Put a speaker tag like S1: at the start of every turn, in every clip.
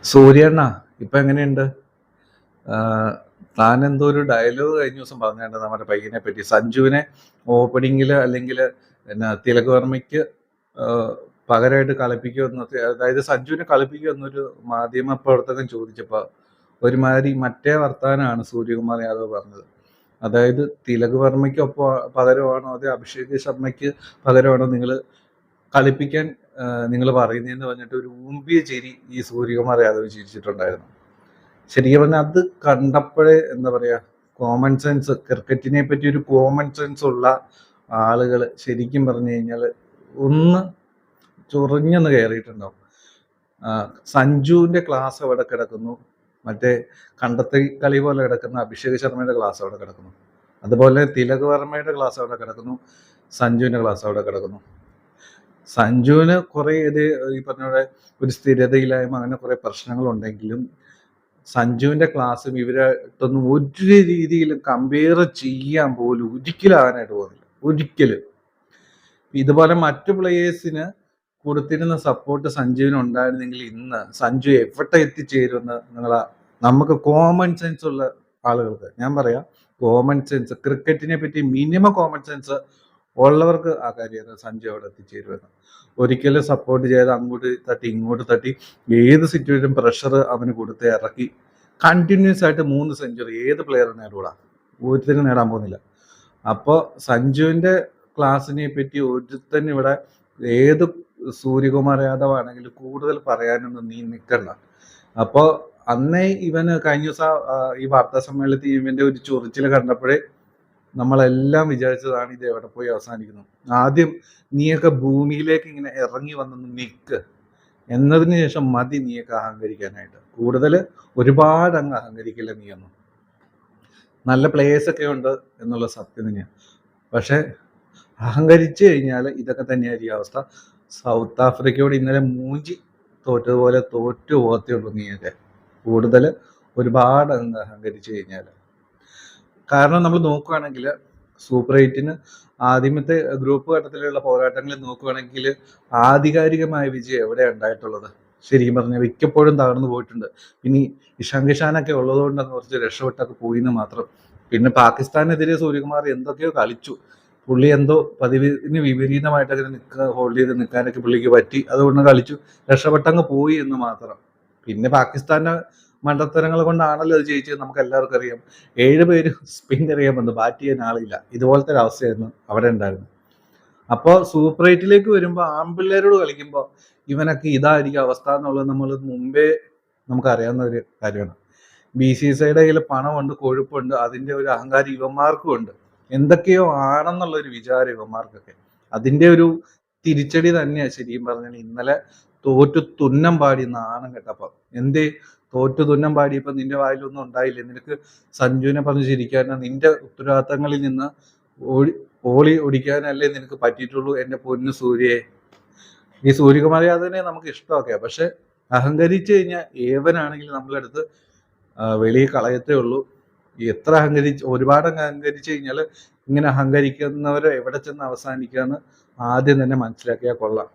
S1: സൂര്യണ്ണ ഇപ്പൊ എങ്ങനെയുണ്ട്? ആഹ് താൻ എന്തോ ഒരു ഡയലോഗ് കഴിഞ്ഞ ദിവസം പറഞ്ഞിട്ടുണ്ട് നമ്മുടെ പയ്യനെ പറ്റി. സഞ്ജുവിനെ ഓപ്പണിങ്ങിൽ അല്ലെങ്കിൽ എന്നാ തിലക് വർമ്മയ്ക്ക് ആഹ് പകരമായിട്ട് കളിപ്പിക്കുമെന്ന്, അതായത് സഞ്ജുവിനെ കളിപ്പിക്കുമെന്നൊരു മാധ്യമ പ്രവർത്തകൻ ചോദിച്ചപ്പോൾ ഒരുമാതിരി മറ്റേ വർത്താനാണ് സൂര്യകുമാർ യാദവ് പറഞ്ഞത്. അതായത് തിലക് വർമ്മയ്ക്കൊപ്പം പകരമാണോ അതോ അഭിഷേക് ശർമ്മയ്ക്ക് പകരമാണോ നിങ്ങൾ കളിപ്പിക്കാൻ നിങ്ങൾ പറയുന്നതെന്ന് പറഞ്ഞിട്ട് ഒരു ഊമ്പിയ ചിരി ഈ സൂര്യകുമാർ യാദവ് ചിരിച്ചിട്ടുണ്ടായിരുന്നു. ശരിക്കും പറഞ്ഞാൽ അത് കണ്ടപ്പോഴേ എന്താ പറയാ, കോമൺ സെൻസ്, ക്രിക്കറ്റിനെ പറ്റി ഒരു കോമൺ സെൻസ് ഉള്ള ആളുകൾ ശരിക്കും പറഞ്ഞു കഴിഞ്ഞാൽ ഒന്ന് ചൊറിഞ്ഞൊന്ന് കയറിയിട്ടുണ്ടാവും. സഞ്ജുവിന്റെ ക്ലാസ് അവിടെ കിടക്കുന്നു, മറ്റേ കണ്ടത്തെ കളി പോലെ കിടക്കുന്ന അഭിഷേക് ശർമ്മയുടെ ക്ലാസ് അവിടെ കിടക്കുന്നു, അതുപോലെ തിലക് വർമ്മയുടെ ക്ലാസ് അവിടെ കിടക്കുന്നു, സഞ്ജുവിന്റെ ക്ലാസ് അവിടെ കിടക്കുന്നു. സഞ്ജുവിന് കുറെ ഇത് ഈ പറഞ്ഞ പോലെ ഒരു സ്ഥിരതയില്ലായ്മ, അങ്ങനെ കുറെ പ്രശ്നങ്ങളുണ്ടെങ്കിലും സഞ്ജുവിന്റെ ക്ലാസ്സും ഇവരായിട്ടൊന്നും ഒരു രീതിയിലും കമ്പയർ ചെയ്യാൻ പോലും ഒരിക്കലും ആവാനായിട്ട് പോകുന്നില്ല, ഒരിക്കലും. ഇതുപോലെ മറ്റു പ്ലേയേഴ്സിന് കൊടുത്തിരുന്ന സപ്പോർട്ട് സഞ്ജുവിന് ഉണ്ടായിരുന്നെങ്കിൽ ഇന്ന് സഞ്ജു എവിടെ എത്തിച്ചേരുമെന്ന് നമുക്ക് കോമൺ സെൻസ് ഉള്ള ആളുകൾക്ക് ഞാൻ പറയാം, കോമൺ സെൻസ്, ക്രിക്കറ്റിനെ പറ്റി മിനിമം കോമൺ സെൻസ് ഉള്ളവർക്ക് ആ കാര്യം സഞ്ജു അവിടെ എത്തിച്ചേരുമെന്ന്. ഒരിക്കലും സപ്പോർട്ട് ചെയ്ത് അങ്ങോട്ട് തട്ടി ഇങ്ങോട്ട് തട്ടി ഏത് സിറ്റുവേഷൻ പ്രഷർ അവന് കൊടുത്ത് ഇറക്കി കണ്ടിന്യൂസ് ആയിട്ട് 3 സെഞ്ചുറി ഏത് പ്ലെയർ നേടൂടാ? ഒരുത്തരും നേടാൻ പോകുന്നില്ല. അപ്പോൾ സഞ്ജുവിന്റെ ക്ലാസ്സിനെ പറ്റി ഒരുത്തന്നെ ഇവിടെ, ഏത് സൂര്യകുമാർ യാദവ് ആണെങ്കിലും കൂടുതൽ പറയാനൊന്നും നീ നിൽക്കണ്ട. അപ്പോൾ അന്നേ ഇവന് കഴിഞ്ഞ ദിവസം ഈ വാർത്താ സമ്മേളനത്തിൽ ഇവന്റെ ഒരു ചൊറിച്ചിൽ കണ്ടപ്പോഴേ നമ്മളെല്ലാം വിചാരിച്ചതാണ് ഇത് എവിടെ പോയി അവസാനിക്കുന്നു. ആദ്യം നീയൊക്കെ ഭൂമിയിലേക്ക് ഇങ്ങനെ ഇറങ്ങി വന്നൊന്ന് നിൽക്ക്, എന്നതിന് ശേഷം മതി നീയൊക്കെ അഹങ്കരിക്കാനായിട്ട്. കൂടുതൽ ഒരുപാട് അങ്ങ് അഹങ്കരിക്കില്ല നീയൊന്നും. നല്ല പ്ലേയേഴ്സ് ഒക്കെ ഉണ്ട് എന്നുള്ള സത്യം തന്നെയാണ്, പക്ഷെ അഹങ്കരിച്ചു കഴിഞ്ഞാൽ ഇതൊക്കെ തന്നെയായിരിക്കും അവസ്ഥ. സൗത്ത് ആഫ്രിക്കയോട് ഇന്നലെ മൂഞ്ചി തോറ്റതുപോലെ തോറ്റു പോകത്തേ ഉള്ളൂ നീയൊക്കെ, കൂടുതൽ ഒരുപാട് അങ്ങ് അഹങ്കരിച്ചു കഴിഞ്ഞാൽ. കാരണം നമ്മൾ നോക്കുകയാണെങ്കിൽ സൂപ്പർ 8 ആദ്യമത്തെ ഗ്രൂപ്പ് ഘട്ടത്തിലുള്ള പോരാട്ടങ്ങളിൽ നോക്കുകയാണെങ്കിൽ ആധികാരികമായ വിജയം എവിടെയാണ് ഉണ്ടായിട്ടുള്ളത്? ശരിക്കും പറഞ്ഞാൽ മിക്കപ്പോഴും തകർന്നു പോയിട്ടുണ്ട്. പിന്നെ ഇഷാൻ കിഷാനൊക്കെ ഉള്ളതുകൊണ്ടാണ് കുറച്ച് രക്ഷപ്പെട്ടൊക്കെ പോയിന്ന് മാത്രം. പിന്നെ പാകിസ്ഥാനെതിരെ സൂര്യകുമാർ എന്തൊക്കെയോ കളിച്ചു, പുള്ളി എന്തോ പതിവിന് വിപരീതമായിട്ടൊക്കെ ഹോൾഡ് ചെയ്ത് നിൽക്കാനൊക്കെ പുള്ളിക്ക് പറ്റി, അതുകൊണ്ട് കളിച്ചു, രക്ഷപ്പെട്ടങ്ങ് പോയി എന്ന് മാത്രം. പിന്നെ പാകിസ്ഥാന്റെ മണ്ടത്തരങ്ങൾ കൊണ്ടാണല്ലോ അത് ജയിച്ചത്, നമുക്ക് എല്ലാവർക്കും അറിയാം. 7 പേര് സ്പിൻ എറിയാൻ വന്നു, ബാറ്റ് ചെയ്യാൻ ആളില്ല, ഇതുപോലത്തെ ഒരു അവസ്ഥയായിരുന്നു അവിടെ ഉണ്ടായിരുന്നു. അപ്പോൾ സൂപ്പർ 8 വരുമ്പോൾ ആൺപിള്ളേരോട് കളിക്കുമ്പോൾ ഇവനൊക്കെ ഇതായിരിക്കും അവസ്ഥ എന്നുള്ളത് നമ്മൾ മുമ്പേ നമുക്കറിയാവുന്ന ഒരു കാര്യമാണ്. BCCIയുടെ കയ്യിൽ പണമുണ്ട്, കൊഴുപ്പുണ്ട്, അതിന്റെ ഒരു അഹങ്കാരം ഇവന്മാർക്കും ഉണ്ട്. എന്തൊക്കെയോ ആണെന്നുള്ള ഒരു വിചാരം ഇവന്മാർക്കൊക്കെ. അതിന്റെ ഒരു തിരിച്ചടി തന്നെയാണ് ശരിക്കും പറഞ്ഞാൽ ഇന്നലെ തോറ്റു തുന്നം പാടി നാണം കെട്ടപ്പം. എന്തേ തോറ്റു തുന്നം പാടിയപ്പോൾ നിന്റെ വായിലൊന്നും ഉണ്ടായില്ലേ? നിനക്ക് സഞ്ജുവിനെ പറഞ്ഞ് ചിരിക്കാനോ നിന്റെ ഉത്തരവാദിത്തങ്ങളിൽ നിന്ന് ഓളി ഒടിക്കാനല്ലേ നിനക്ക് പറ്റിയിട്ടുള്ളൂ എന്റെ പൊന്നു സൂര്യയെ. ഈ സൂര്യകുമാർ യാദവിനെ നമുക്ക് ഇഷ്ടമൊക്കെ, പക്ഷെ അഹങ്കരിച്ചു കഴിഞ്ഞാൽ ഏവനാണെങ്കിലും നമ്മളെടുത്ത് വെളിയിൽ കളയത്തേ ഉള്ളൂ. എത്ര ഒരുപാട് അഹങ്കരിച്ചു കഴിഞ്ഞാൽ ഇങ്ങനെ അഹങ്കരിക്കുന്നവരെ എവിടെ ചെന്ന് അവസാനിക്കാന്ന് ആദ്യം തന്നെ മനസ്സിലാക്കിയാൽ കൊള്ളാം.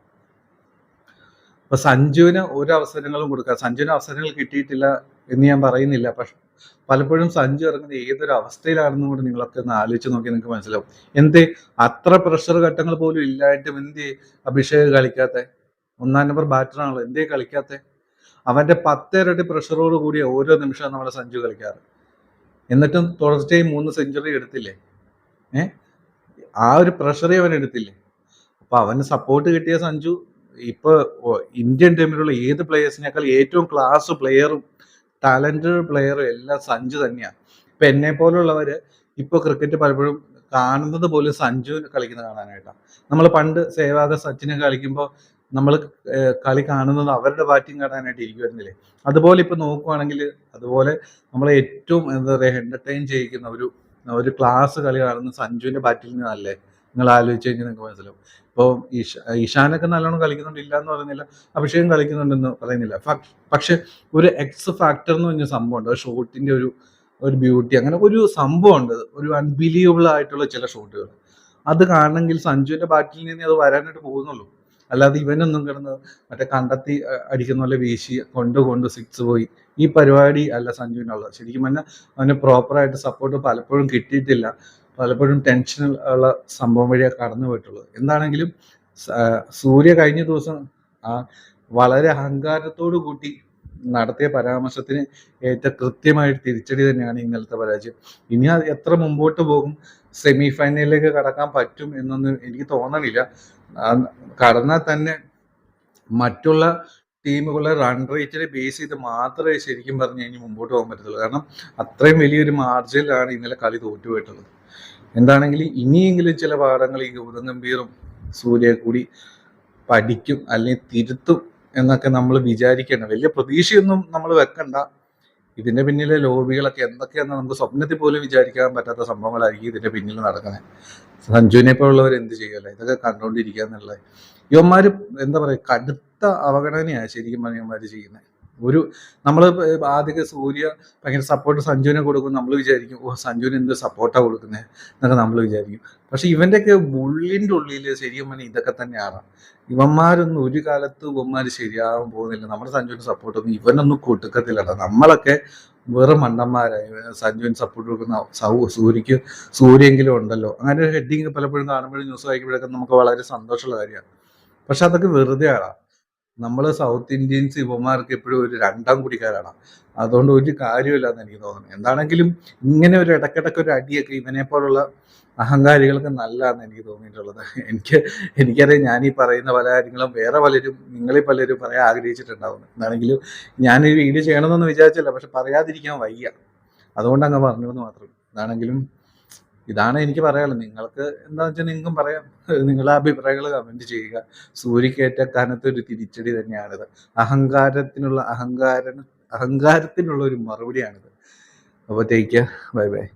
S1: അപ്പൊ സഞ്ജുവിന് ഒരു അവസരങ്ങളും കൊടുക്കുക, സഞ്ജുവിന് അവസരങ്ങൾ കിട്ടിയിട്ടില്ല എന്ന് ഞാൻ പറയുന്നില്ല, പക്ഷെ പലപ്പോഴും സഞ്ജു ഇറങ്ങുന്നത് ഏതൊരു അവസ്ഥയിലാണെന്നും കൂടി നിങ്ങളൊക്കെ ഒന്ന് ആലോചിച്ച് നോക്കി നിങ്ങൾക്ക് മനസ്സിലാവും. എന്തേ അത്ര പ്രഷർ ഘട്ടങ്ങൾ പോലും ഇല്ലായിട്ടും എന്തേ അഭിഷേക് കളിക്കാത്ത? 1-ാം നമ്പർ ബാറ്ററാണല്ലോ, എന്തേ കളിക്കാത്ത? അവന്റെ 10 ഇരട്ടി പ്രഷറോട് കൂടിയ ഓരോ നിമിഷവും നമ്മുടെ സഞ്ജു കളിക്കാറ്, എന്നിട്ടും തുടർച്ചയായി 3 സെഞ്ചുറി എടുത്തില്ലേ? ആ ഒരു പ്രഷറേ അവൻ എടുത്തില്ലേ? അപ്പൊ അവന് സപ്പോർട്ട് കിട്ടിയ സഞ്ജു ഇപ്പൊ ഇന്ത്യൻ ടീമിലുള്ള ഏത് പ്ലേയേഴ്സിനേക്കാൾ ഏറ്റവും ക്ലാസ് പ്ലെയറും ടാലന്റഡ് പ്ലെയറും എല്ലാം സഞ്ജു തന്നെയാണ്. ഇപ്പൊ എന്നെ പോലുള്ളവര് ഇപ്പൊ ക്രിക്കറ്റ് പലപ്പോഴും കാണുന്നത് പോലും സഞ്ജു കളിക്കുന്നത് കാണാനായിട്ടാണ്. നമ്മൾ പണ്ട് സേവാഗ്, സച്ചിനെ കളിക്കുമ്പോൾ നമ്മൾ കളി കാണുന്നത് അവരുടെ ബാറ്റിംഗ് കാണാനായിട്ട് ഇരിക്കുമായിരുന്നില്ലേ? അതുപോലെ ഇപ്പൊ നോക്കുവാണെങ്കിൽ അതുപോലെ നമ്മളെ ഏറ്റവും എന്താ പറയാ എന്റർടൈൻ ചെയ്യിക്കുന്ന ഒരു ക്ലാസ് കളി കാണുന്ന സഞ്ജുവിന്റെ ബാറ്റിൽ നിന്നല്ലേ? നിങ്ങൾ ആലോചിച്ച് കഴിഞ്ഞാൽ നിങ്ങൾക്ക് മനസ്സിലാവും. ഇപ്പോൾ ഈശാനൊക്കെ നല്ലോണം കളിക്കുന്നുണ്ട്, ഇല്ല എന്ന് പറയുന്നില്ല, അഭിഷേകം കളിക്കുന്നുണ്ടെന്ന് പറയുന്നില്ല. പക്ഷെ ഒരു എക്സ് ഫാക്ടർ എന്ന് പറഞ്ഞ സംഭവമുണ്ട്, ഷോട്ടിന്റെ ഒരു ബ്യൂട്ടി, അങ്ങനെ ഒരു സംഭവമുണ്ട്, ഒരു അൺബിലീവബിൾ ആയിട്ടുള്ള ചില ഷോട്ടുകൾ. അത് കാണണമെങ്കിൽ സഞ്ജുവിന്റെ ബാറ്റിൽ നിന്ന് അത് വരാനായിട്ട് പോകുന്നുള്ളൂ. അല്ലാതെ ഇവനൊന്നും കിടന്ന് മറ്റേ കണ്ടെത്തി അടിക്കുന്ന പോലെ വീശി കൊണ്ട് സിക്സ് പോയി ഈ പരിപാടി അല്ല സഞ്ജുവിനുള്ളത്. ശരിക്കും പറഞ്ഞാൽ അവന് പ്രോപ്പറായിട്ട് സപ്പോർട്ട് പലപ്പോഴും കിട്ടിയിട്ടില്ല. പലപ്പോഴും ടെൻഷൻ ഉള്ള സംഭവം വഴിയാണ് കടന്നു പോയിട്ടുള്ളത്. എന്താണെങ്കിലും സൂര്യ കഴിഞ്ഞ ദിവസം ആ വളരെ അഹങ്കാരത്തോടു കൂട്ടി നടത്തിയ പരാമർശത്തിന് ഏറ്റവും കൃത്യമായിട്ട് തിരിച്ചടി തന്നെയാണ് ഇന്നലത്തെ പരാജയം. ഇനി അത് എത്ര മുമ്പോട്ട് പോകും, സെമി ഫൈനലിലേക്ക് കടക്കാൻ പറ്റും എന്നൊന്നും എനിക്ക് തോന്നണില്ല. കടന്നാൽ തന്നെ മറ്റുള്ള ടീമുകളെ റൺ റേറ്റിനെ ബേസ് ചെയ്ത് മാത്രമേ ശരിക്കും പറഞ്ഞു കഴിഞ്ഞാൽ മുമ്പോട്ട് പോകാൻ പറ്റത്തുള്ളൂ. കാരണം അത്രയും വലിയൊരു മാർജിനിലാണ് ഇന്നലെ കളി തോറ്റുപോയിട്ടുള്ളത്. എന്താണെങ്കിലും ഇനിയെങ്കിലും ചില പാഠങ്ങൾ ഈ ഗൗതം ഗംഭീറും സൂര്യ കൂടി പഠിക്കും അല്ലെങ്കിൽ തിരുത്തും എന്നൊക്കെ നമ്മൾ വിചാരിക്കണം. വലിയ പ്രതീക്ഷയൊന്നും നമ്മൾ വെക്കണ്ട. ഇതിന്റെ പിന്നിലെ ലോബികളൊക്കെ എന്തൊക്കെയാണെന്ന് നമുക്ക് സ്വപ്നത്തിൽ പോലും വിചാരിക്കാൻ പറ്റാത്ത സംഭവങ്ങളായിരിക്കും ഇതിന്റെ പിന്നിൽ നടക്കുന്നത്. സഞ്ജുവിനെ പോലുള്ളവർ എന്ത് ചെയ്യുമല്ലോ, ഇതൊക്കെ കണ്ടുകൊണ്ടിരിക്കുക എന്നുള്ളത്. ഇവന്മാര് എന്താ പറയുക, കടുത്ത അവഗണനയാണ് ശരിക്കും പറഞ്ഞ ഇവന്മാര് ചെയ്യുന്നത്. നമ്മൾ ആദ്യമൊക്കെ സൂര്യ ഭയങ്കര സപ്പോർട്ട് സഞ്ജുവിനെ കൊടുക്കും, നമ്മൾ വിചാരിക്കും ഓ സഞ്ജുവിന് എന്ത് സപ്പോർട്ടാണ് കൊടുക്കുന്നത് എന്നൊക്കെ നമ്മൾ വിചാരിക്കും. പക്ഷെ ഇവന്റെയൊക്കെ ഉള്ളിൻ്റെ ഉള്ളിൽ ശരിക്കും പറഞ്ഞാൽ ഇതൊക്കെ തന്നെയാണ്. ഇവന്മാരൊന്നും ഒരു കാലത്ത് ഇവന്മാർ ശരിയാകാൻ പോകുന്നില്ല. നമ്മുടെ സഞ്ജുവിന് സപ്പോർട്ടൊന്നും ഇവനൊന്നും കൊടുക്കത്തില്ല. നമ്മളൊക്കെ വെറും മണ്ടന്മാരായി സഞ്ജുവിന് സപ്പോർട്ട് കൊടുക്കുന്ന സൂര്യയെങ്കിലും ഉണ്ടല്ലോ. അങ്ങനെ ഒരു ഹെഡിങ് പലപ്പോഴും കാണുമ്പോഴും ന്യൂസ് വായിക്കുമ്പോഴൊക്കെ നമുക്ക് വളരെ സന്തോഷമുള്ള കാര്യമാണ്. പക്ഷെ അതൊക്കെ വെറുതെയാണ്. നമ്മൾ സൗത്ത് ഇന്ത്യൻസ് ഇവന്മാർക്ക് എപ്പോഴും ഒരു രണ്ടാം കുടിക്കാരാണ്. അതുകൊണ്ട് ഒരു കാര്യമില്ല എന്ന് എനിക്ക് തോന്നുന്നു. എന്താണെങ്കിലും ഇങ്ങനെ ഒരു ഇടയ്ക്കിടയ്ക്ക് ഒരു അടിയൊക്കെ ഇവനെ പോലുള്ള അഹങ്കാരികൾക്ക് നല്ലതാണെന്ന് എനിക്ക് തോന്നിയിട്ടുള്ളത്. എനിക്കറിയാം ഞാൻ ഈ പറയുന്ന പല കാര്യങ്ങളും വേറെ പലരും നിങ്ങളിൽ പലരും പറയാൻ ആഗ്രഹിച്ചിട്ടുണ്ടാവുന്നു. എന്താണെങ്കിലും ഞാൻ ഈ വീഡിയോ ചെയ്യണമെന്നൊന്നും വിചാരിച്ചില്ല, പക്ഷെ പറയാതിരിക്കാൻ വയ്യ, അതുകൊണ്ട് അങ്ങ് പറഞ്ഞു എന്ന് മാത്രം. എന്താണെങ്കിലും ഇതാണ് എനിക്ക് പറയാനുള്ളത്. നിങ്ങൾക്ക് എന്താണെന്ന് വെച്ചാൽ നിങ്ങൾക്കും പറയാം, നിങ്ങളുടെ അഭിപ്രായങ്ങൾ കമൻറ്റ് ചെയ്യുക. സൂര്യക്കേറ്റ കനത്ത ഒരു തിരിച്ചടി തന്നെയാണിത്. അഹങ്കാരത്തിനുള്ള ഒരു മറുപടിയാണിത്. അപ്പോൾ ടേക്ക് കെയർ, ബൈ ബൈ.